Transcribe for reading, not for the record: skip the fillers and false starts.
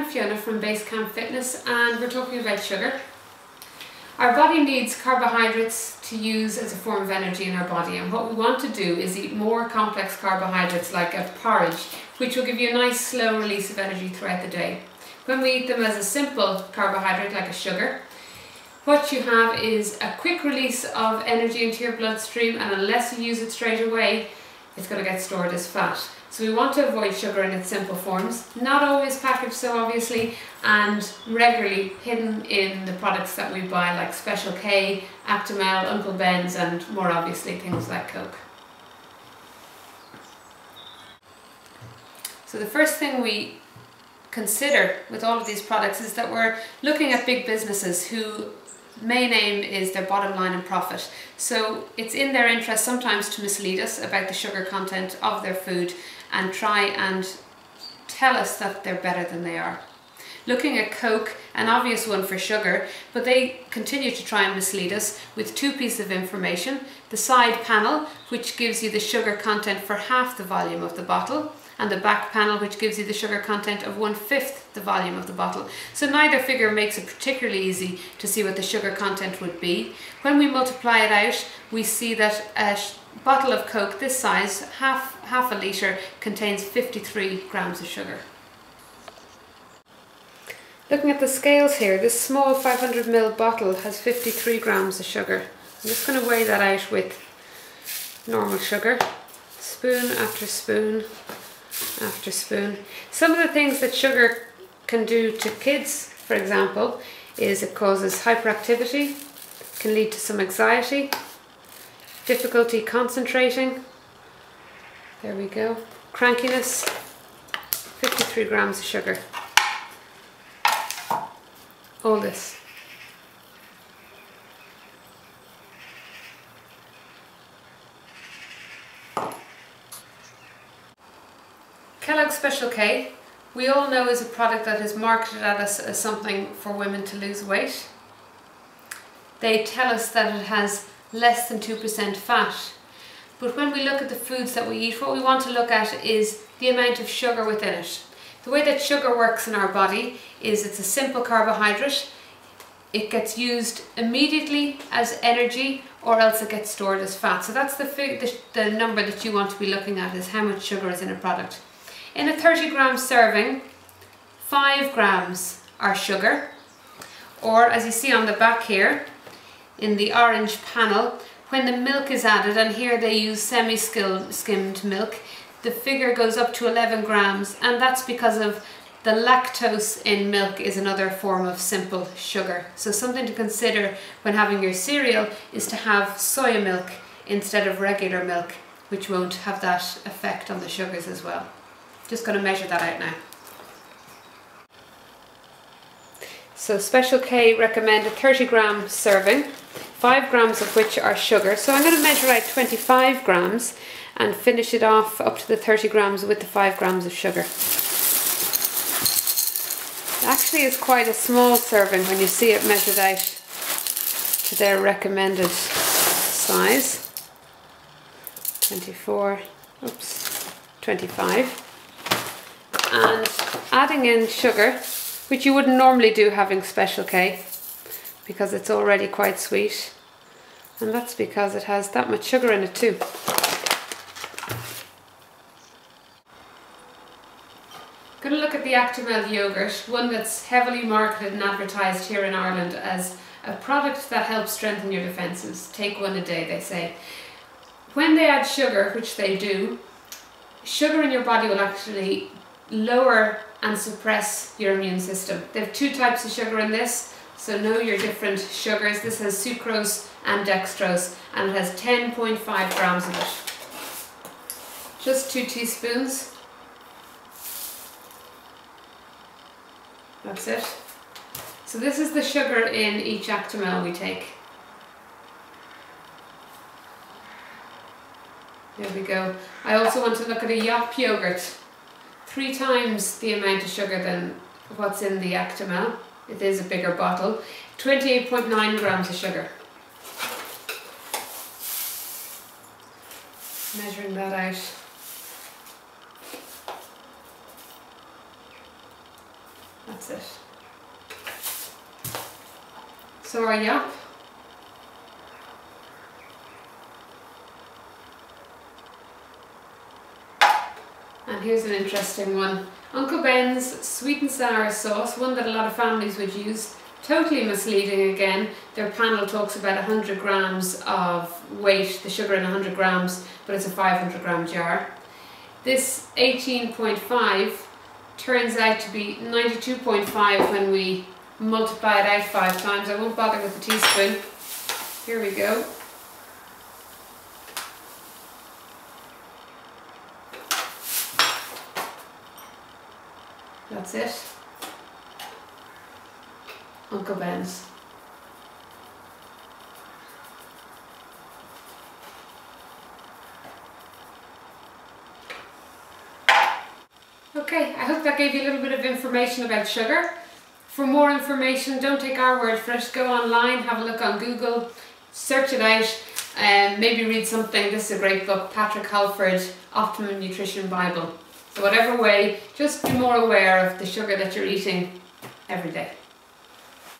Fiona from Basecamp Fitness, and we're talking about sugar. Our body needs carbohydrates to use as a form of energy in our body, and what we want to do is eat more complex carbohydrates like a porridge, which will give you a nice slow release of energy throughout the day. When we eat them as a simple carbohydrate like a sugar, what you have is a quick release of energy into your bloodstream, and unless you use it straight away, it's going to get stored as fat. So we want to avoid sugar in its simple forms, not always packaged so obviously, and regularly hidden in the products that we buy like Special K, Actimel, Uncle Ben's, and more obviously things like Coke. So the first thing we consider with all of these products is that we're looking at big businesses who main aim is their bottom line and profit. So it's in their interest sometimes to mislead us about the sugar content of their food and try and tell us that they're better than they are. Looking at Coke, an obvious one for sugar, but they continue to try and mislead us with two pieces of information. The side panel, which gives you the sugar content for half the volume of the bottle, and the back panel, which gives you the sugar content of 1/5 the volume of the bottle. So neither figure makes it particularly easy to see what the sugar content would be. When we multiply it out, we see that a bottle of Coke this size, half a litre, contains 53 grams of sugar. Looking at the scales here, this small 500ml bottle has 53 grams of sugar. I'm just going to weigh that out with normal sugar, spoon after spoon after spoon. Some of the things that sugar can do to kids, for example, is it causes hyperactivity, can lead to some anxiety, difficulty concentrating, there we go, crankiness, 53 grams of sugar. All this. Kellogg's Special K, we all know, is a product that is marketed at us as something for women to lose weight. They tell us that it has less than 2% fat. But when we look at the foods that we eat, what we want to look at is the amount of sugar within it. The way that sugar works in our body is it's a simple carbohydrate. It gets used immediately as energy, or else it gets stored as fat. So that's the number that you want to be looking at, is how much sugar is in a product. In a 30-gram serving, 5 grams are sugar, or as you see on the back here, in the orange panel, when the milk is added, and here they use semi-skimmed milk, the figure goes up to 11 grams, and that's because of the lactose in milk is another form of simple sugar. So something to consider when having your cereal is to have soya milk instead of regular milk, which won't have that effect on the sugars as well. Just going to measure that out now. So Special K recommend a 30-gram serving, 5 grams of which are sugar. So I'm going to measure out 25 grams and finish it off up to the 30 grams with the 5 grams of sugar. It actually is quite a small serving when you see it measured out to their recommended size. 25. And adding in sugar, which you wouldn't normally do having Special K, because it's already quite sweet, and that's because it has that much sugar in it too. Going to look at the Actimel yogurt, one that's heavily marketed and advertised here in Ireland as a product that helps strengthen your defences. Take one a day, they say. When they add sugar, which they do, sugar in your body will actually lower and suppress your immune system. They have 2 types of sugar in this, so know your different sugars. This has sucrose and dextrose, and it has 10.5 grams of it. Just 2 teaspoons. That's it. So this is the sugar in each Actimel we take. There we go. I also want to look at a yogurt. 3 times the amount of sugar than what's in the Actimel. It is a bigger bottle. 28.9 grams of sugar. Measuring that out. That's it. So our yop. And here's an interesting one. Uncle Ben's sweet and sour sauce, one that a lot of families would use. Totally misleading again. Their panel talks about 100 grams of weight, the sugar in 100 grams, but it's a 500 gram jar. This 18.5 turns out to be 92.5 when we multiply it out 5 times. I won't bother with the teaspoon. Here we go. That's it. Uncle Ben's. Okay, I hope that gave you a little bit of information about sugar. For more information, don't take our word for it. Go online, have a look on Google, search it out, and maybe read something. This is a great book, Patrick Halford, Optimum Nutrition Bible. So whatever way, just be more aware of the sugar that you're eating every day.